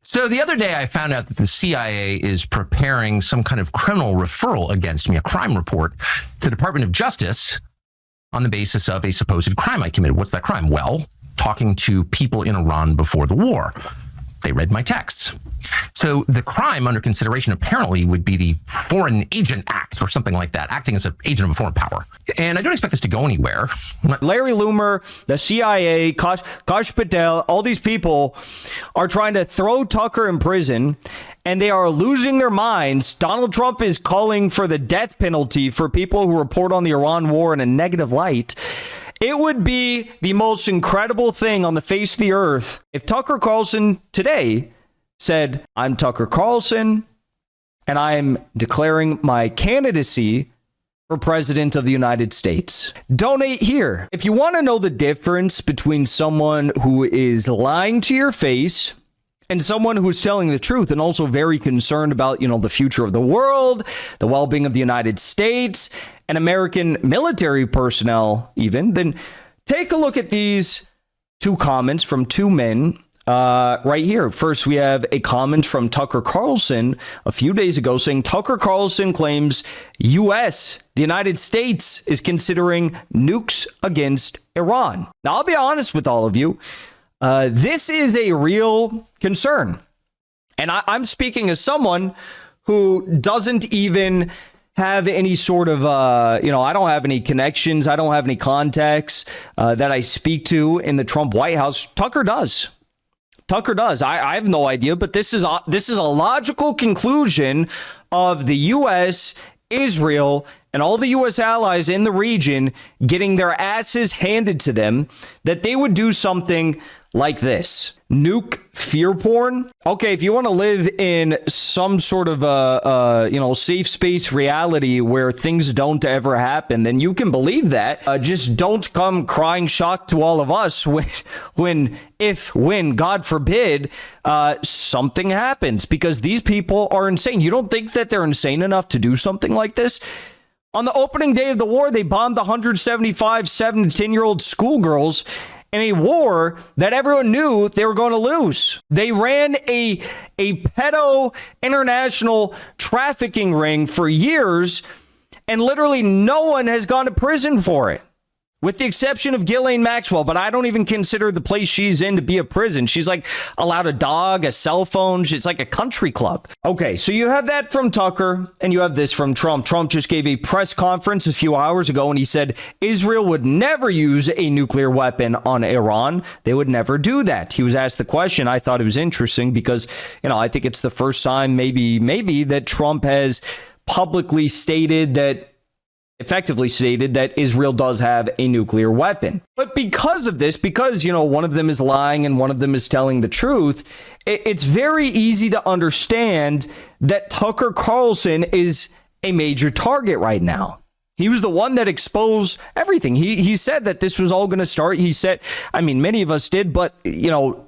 So the other day I found out that the CIA is preparing some kind of criminal referral against me, a crime report to the Department of Justice on the basis of a supposed crime I committed. What's that crime? Well, talking to people in Iran before the war. They read my texts. So the crime under consideration apparently would be the Foreign Agent Act or something like that, acting as an agent of a foreign power. And I don't expect this to go anywhere. Larry Loomer, the CIA, Kash Patel, all these people are trying to throw Tucker in prison, and they are losing their minds. Donald Trump is calling for the death penalty for people who report on the Iran war in a negative light. It would be the most incredible thing on the face of the earth if Tucker Carlson today said, I'm Tucker Carlson, and I'm declaring my candidacy for president of the United States. Donate here. If you want to know the difference between someone who is lying to your face and someone who's telling the truth and also very concerned about, the future of the world, the well-being of the United States, and American military personnel even, then take a look at these two comments from two men right here. First, we have a comment from Tucker Carlson a few days ago saying Tucker Carlson claims the United States, is considering nukes against Iran. Now, I'll be honest with all of you. This is a real concern. And I'm speaking as someone who doesn't even have any sort of, I don't have any connections. I don't have any contacts that I speak to in the Trump White House. Tucker does. I have no idea, but this is a logical conclusion of the U.S., Israel, and all the U.S. allies in the region getting their asses handed to them, that they would do something like this. Nuke fear porn. Okay, if you want to live in some sort of safe space reality where things don't ever happen, then you can believe that. Just don't come crying shock to all of us when God forbid, something happens, because these people are insane. You don't think that they're insane enough to do something like this? On the opening day of the war, they bombed 175 7 to 10-year-old schoolgirls in a war that everyone knew they were going to lose. They ran a pedo international trafficking ring for years, and literally no one has gone to prison for it, with the exception of Ghislaine Maxwell. But I don't even consider the place she's in to be a prison. She's like allowed a dog, a cell phone. It's like a country club. Okay, so you have that from Tucker, and you have this from Trump. Trump just gave a press conference a few hours ago, and he said Israel would never use a nuclear weapon on Iran. They would never do that. He was asked the question. I thought it was interesting because, I think it's the first time maybe that Trump has publicly effectively stated that Israel does have a nuclear weapon. But because of this, because, one of them is lying and one of them is telling the truth, it's very easy to understand that Tucker Carlson is a major target right now. He was the one that exposed everything. He said that this was all going to start. He said, many of us did, but,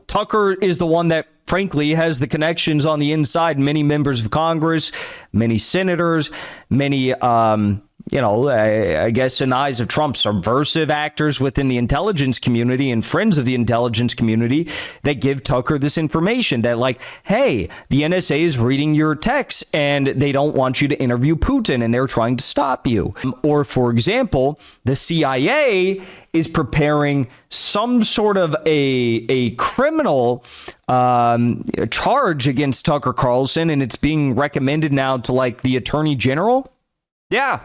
Tucker is the one that, frankly, has the connections on the inside. Many members of Congress, many senators, many, I guess in the eyes of Trump, subversive actors within the intelligence community and friends of the intelligence community that give Tucker this information that, like, hey, the NSA is reading your texts and they don't want you to interview Putin and they're trying to stop you. Or, for example, the CIA is preparing some sort of a criminal charge against Tucker Carlson, and it's being recommended now to, like, the Attorney General. Yeah.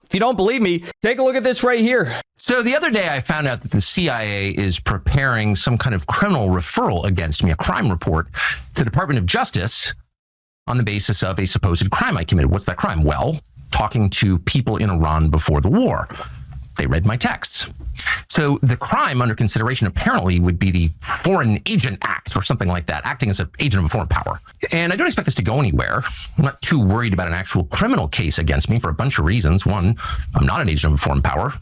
If you don't believe me, take a look at this right here. So the other day I found out that the CIA is preparing some kind of criminal referral against me, a crime report to the Department of Justice on the basis of a supposed crime I committed. What's that crime? Well, talking to people in Iran before the war. They read my texts. So the crime under consideration apparently would be the Foreign Agent Act or something like that, acting as an agent of a foreign power. And I don't expect this to go anywhere. I'm not too worried about an actual criminal case against me for a bunch of reasons. One, I'm not an agent of a foreign power.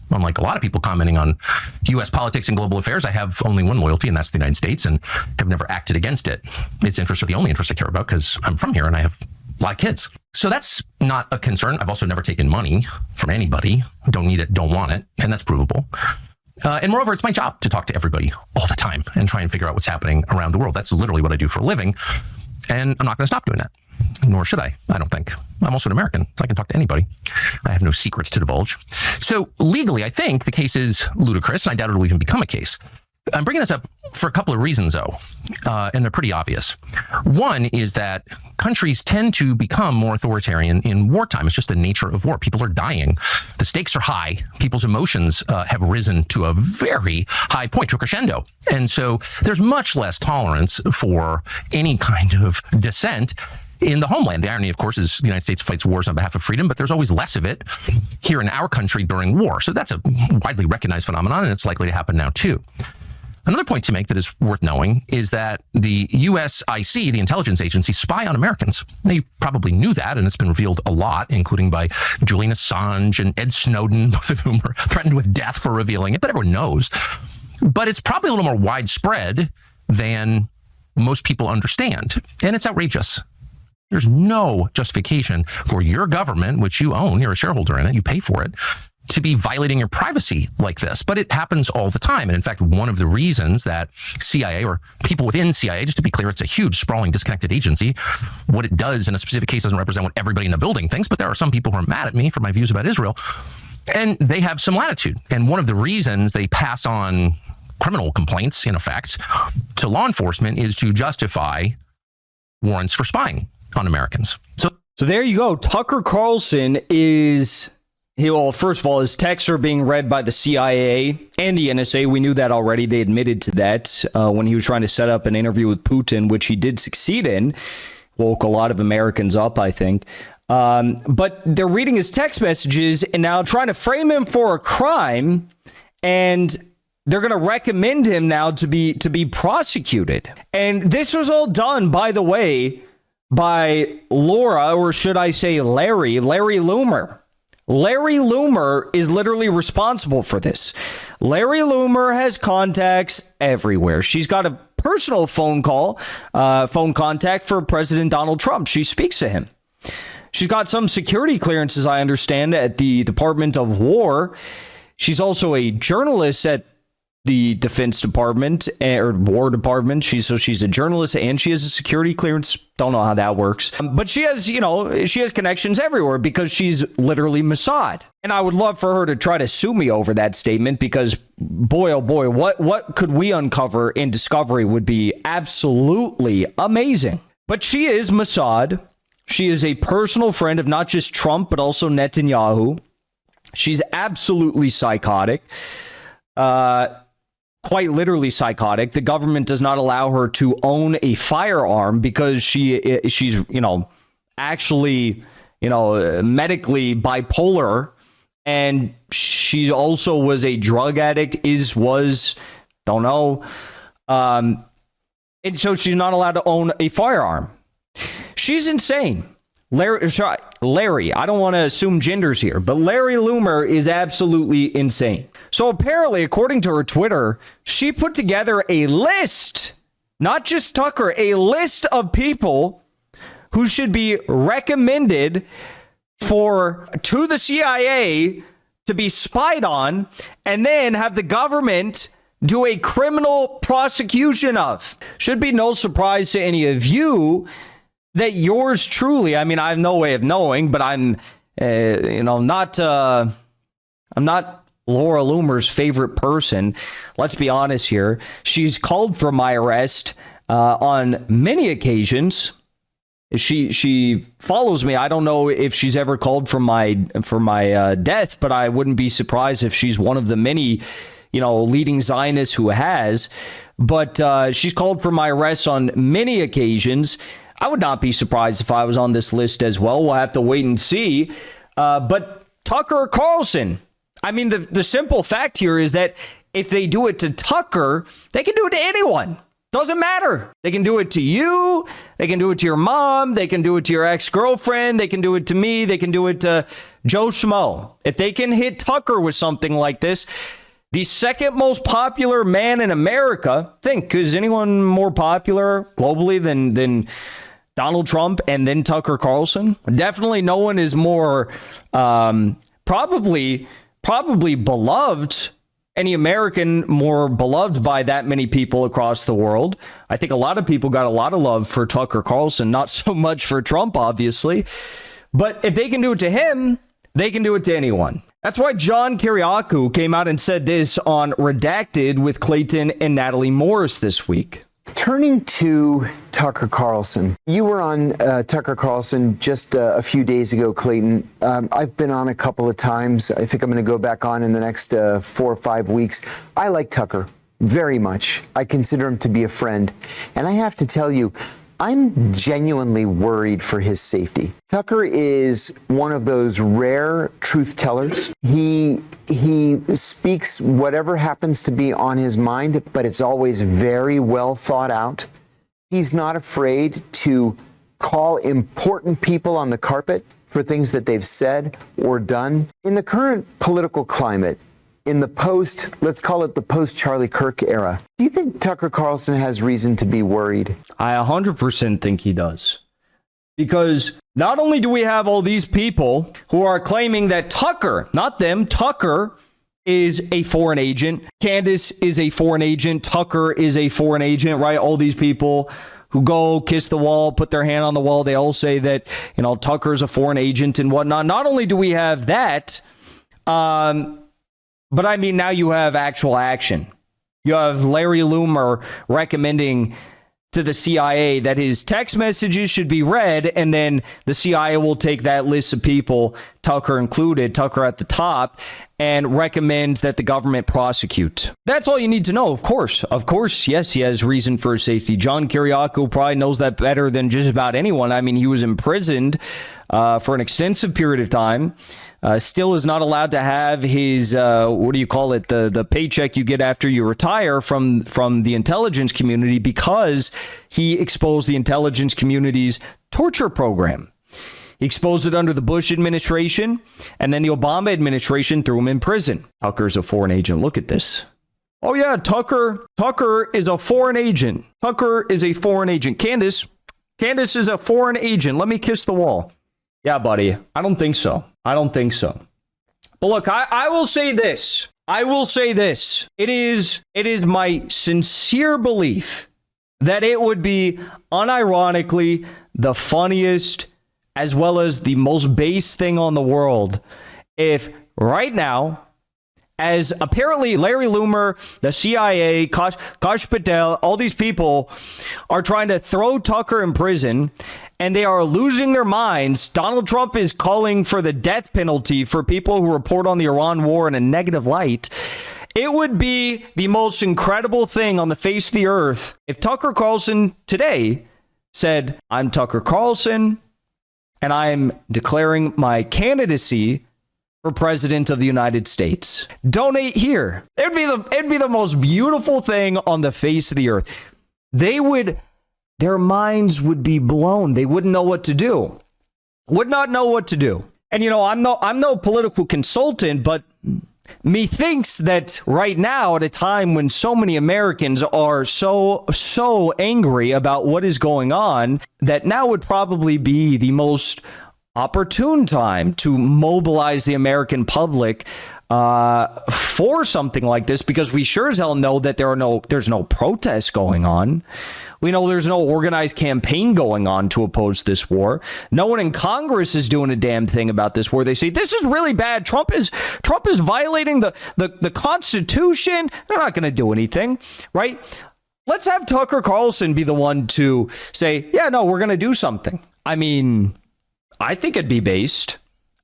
Unlike a lot of people commenting on U.S. politics and global affairs, I have only one loyalty, and that's the United States, and have never acted against it. Its interests are the only interests I care about because I'm from here and I have a lot of kids. So that's not a concern. I've also never taken money from anybody. Don't need it, don't want it, and that's provable. And moreover, it's my job to talk to everybody all the time and try and figure out what's happening around the world. That's literally what I do for a living. And I'm not going to stop doing that, nor should I don't think. I'm also an American, so I can talk to anybody. I have no secrets to divulge. So legally, I think the case is ludicrous, and I doubt it'll even become a case. I'm bringing this up for a couple of reasons, though, and they're pretty obvious. One is that countries tend to become more authoritarian in wartime. It's just the nature of war. People are dying. The stakes are high. People's emotions have risen to a very high point, to a crescendo. And so there's much less tolerance for any kind of dissent in the homeland. The irony, of course, is the United States fights wars on behalf of freedom, but there's always less of it here in our country during war. So that's a widely recognized phenomenon, and it's likely to happen now, too. Another point to make that is worth knowing is that the USIC, the intelligence agency, spy on Americans. Now, you probably knew that, and it's been revealed a lot, including by Julian Assange and Ed Snowden, both of whom are threatened with death for revealing it, but everyone knows. But it's probably a little more widespread than most people understand, and it's outrageous. There's no justification for your government, which you own, you're a shareholder in it, you pay for it, to be violating your privacy like this. But it happens all the time. And in fact, one of the reasons that CIA or people within CIA, just to be clear, it's a huge, sprawling, disconnected agency. What it does in a specific case doesn't represent what everybody in the building thinks, but there are some people who are mad at me for my views about Israel. And they have some latitude. And one of the reasons they pass on criminal complaints, in effect, to law enforcement is to justify warrants for spying on Americans. So there you go. Tucker Carlson is... Well, first of all, his texts are being read by the CIA and the NSA. We knew that already. They admitted to that when he was trying to set up an interview with Putin, which he did succeed in. Woke a lot of Americans up, I think. But they're reading his text messages and now trying to frame him for a crime. And they're going to recommend him now to be prosecuted. And this was all done, by the way, by Laura, or should I say Larry Loomer. Larry Loomer is literally responsible for this. Larry Loomer has contacts everywhere. She's got a personal phone contact for President Donald Trump. She speaks to him. She's got some security clearances, I understand, at the Department of War. She's also a journalist at the Defense Department or War Department. She's a journalist and she has a security clearance. Don't know how that works. But she has connections everywhere because she's literally Mossad. And I would love for her to try to sue me over that statement because boy, oh boy, what could we uncover in Discovery would be absolutely amazing. But she is Mossad. She is a personal friend of not just Trump, but also Netanyahu. She's absolutely psychotic. Quite literally psychotic. The government does not allow her to own a firearm because she's actually medically bipolar, and she also was a drug addict. Don't know, and so she's not allowed to own a firearm. She's insane. Larry, I don't want to assume genders here, but Larry Loomer is absolutely insane. So apparently, according to her Twitter, she put together a list, not just Tucker, a list of people who should be recommended to the CIA to be spied on and then have the government do a criminal prosecution of. Should be no surprise to any of you that yours truly, I mean, I have no way of knowing, but I'm not Laura Loomer's favorite person. Let's be honest here. She's called for my arrest on many occasions. She follows me. I don't know if she's ever called for my death, but I wouldn't be surprised if she's one of the many, leading Zionists who has. But she's called for my arrest on many occasions. I would not be surprised if I was on this list as well. We'll have to wait and see. But Tucker Carlson, I mean, the simple fact here is that if they do it to Tucker, they can do it to anyone. Doesn't matter. They can do it to you. They can do it to your mom. They can do it to your ex-girlfriend. They can do it to me. They can do it to Joe Schmo. If they can hit Tucker with something like this, the second most popular man in America, is anyone more popular globally than Donald Trump and then Tucker Carlson? Definitely no one is more probably beloved any American more beloved by that many people across the world. I think a lot of people got a lot of love for Tucker Carlson, not so much for Trump, obviously. But if they can do it to him, they can do it to anyone. That's why John Kiriakou came out and said this on Redacted with Clayton and Natalie Morris this week. Turning to Tucker Carlson, you were on Tucker Carlson just a few days ago, Clayton. I've been on a couple of times. I think I'm going to go back on in the next 4 or 5 weeks. I like Tucker very much. I consider him to be a friend. And I have to tell you, I'm genuinely worried for his safety. Tucker is one of those rare truth tellers. He speaks whatever happens to be on his mind, but it's always very well thought out. He's not afraid to call important people on the carpet for things that they've said or done. In the current political climate, in the let's call it the post-Charlie Kirk era, do you think Tucker Carlson has reason to be worried? I 100% think he does. Because not only do we have all these people who are claiming that Tucker, not them, Tucker is a foreign agent. Candace is a foreign agent. Tucker is a foreign agent, right? All these people who go kiss the wall, put their hand on the wall. They all say that, Tucker's a foreign agent and whatnot. Not only do we have that, but I mean, now you have actual action. You have Larry Loomer recommending to the CIA that his text messages should be read, and then the CIA will take that list of people, Tucker included, Tucker at the top, and recommend that the government prosecute. That's all you need to know, of course. Of course, yes, he has reason for safety. John Kiriakou probably knows that better than just about anyone. I mean, he was imprisoned for an extensive period of time. Still is not allowed to have his, the paycheck you get after you retire from the intelligence community because he exposed the intelligence community's torture program. He exposed it under the Bush administration, and then the Obama administration threw him in prison. Tucker's a foreign agent. Look at this. Oh, yeah, Tucker is a foreign agent. Tucker is a foreign agent. Candace is a foreign agent. Let me kiss the wall. Yeah, buddy. I don't think so. But look, I will say this. It is my sincere belief that it would be unironically the funniest as well as the most base thing on the world if right now, as apparently Larry Loomer, the CIA, Kash Patel, all these people are trying to throw Tucker in prison and they are losing their minds. Donald Trump is calling for the death penalty for people who report on the Iran war in a negative light. It would be the most incredible thing on the face of the earth if Tucker Carlson today said, I'm Tucker Carlson, and I am declaring my for president of the United States. Donate here. It'd be the most beautiful thing on the face of the earth. Their minds would be blown. They wouldn't know what to do. Would not know what to do. And I'm no political consultant, but methinks that right now, at a time when so many Americans are so angry about what is going on, that now would probably be the most opportune time to mobilize the American public for something like this, because we sure as hell know that there's no protests going on. We know there's no organized campaign going on to oppose this war. No one in Congress is doing a damn thing about this war. They say this is really bad. Trump is violating the Constitution. They're not going to do anything, right? Let's have Tucker Carlson be the one to say, yeah, no, we're going to do something. I mean, I think it'd be based.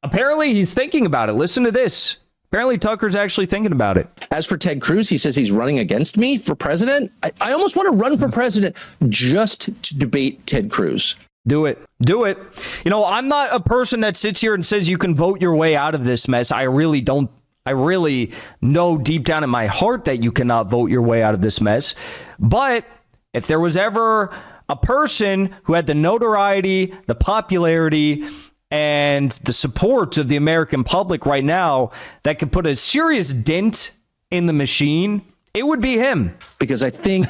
Apparently, he's thinking about it. Listen to this. Apparently, Tucker's actually thinking about it. As for Ted Cruz, he says he's running against me for president. I almost want to run for president just to debate Ted Cruz. Do it. I'm not a person that sits here and says you can vote your way out of this mess. I really don't. I really know deep down in my heart that you cannot vote your way out of this mess. But if there was ever a person who had the notoriety, the popularity, and the support of the American public right now that could put a serious dent in the machine, it would be him. Because I think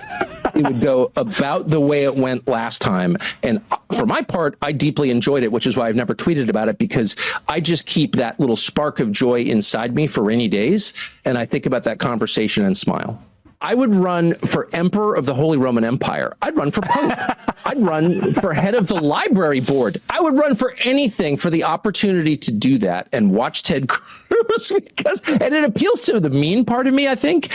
it would go about the way it went last time. And for my part, I deeply enjoyed it, which is why I've never tweeted about it, because I just keep that little spark of joy inside me for rainy days. And I think about that conversation and smile. I would run for emperor of the Holy Roman Empire. I'd run for pope. I'd run for head of the library board. I would run for anything for the opportunity to do that and watch Ted Cruz, and it appeals to the mean part of me, I think.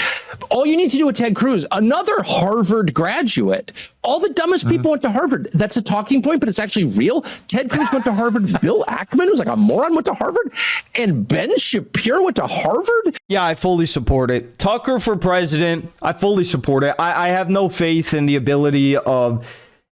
All you need to do with Ted Cruz, another Harvard graduate. All the dumbest people went to Harvard. That's a talking point, but it's actually real. Ted Cruz went to Harvard. Bill Ackman, who's like a moron, went to Harvard. And Ben Shapiro went to Harvard. Yeah, I fully support it. Tucker for president, I fully support it. I have no faith in the ability of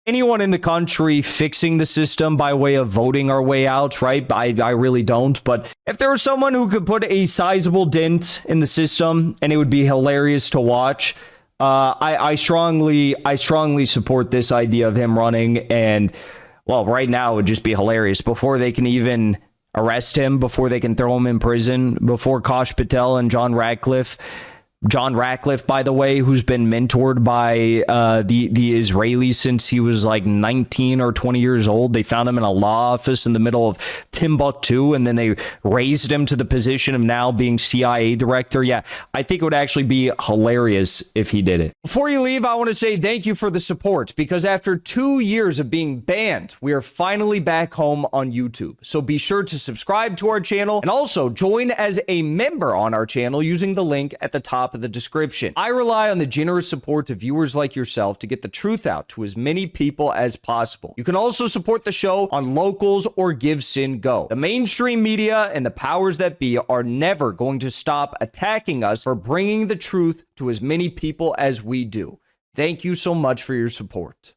anyone in the country fixing the system by way of voting our way out, right? I really don't. But if there was someone who could put a sizable dent in the system and it would be hilarious to watch, I strongly support this idea of him running. And, well, right now it would just be hilarious. Before they can even arrest him, before they can throw him in prison, before Kash Patel and John Ratcliffe, by the way, who's been mentored by the Israelis since he was like 19 or 20 years old. They found him in a law office in the middle of Timbuktu, and then they raised him to the position of now being CIA director. Yeah, I think it would actually be hilarious if he did it. Before you leave, I want to say thank you for the support, because after 2 years of being banned, we are finally back home on YouTube. So be sure to subscribe to our channel and also join as a member on our channel using the link at the top of the description. I rely on the generous support of viewers like yourself to get the truth out to as many people as possible. You can also support the show on Locals or GiveSendGo. The mainstream media and the powers that be are never going to stop attacking us for bringing the truth to as many people as we do. Thank you so much for your support.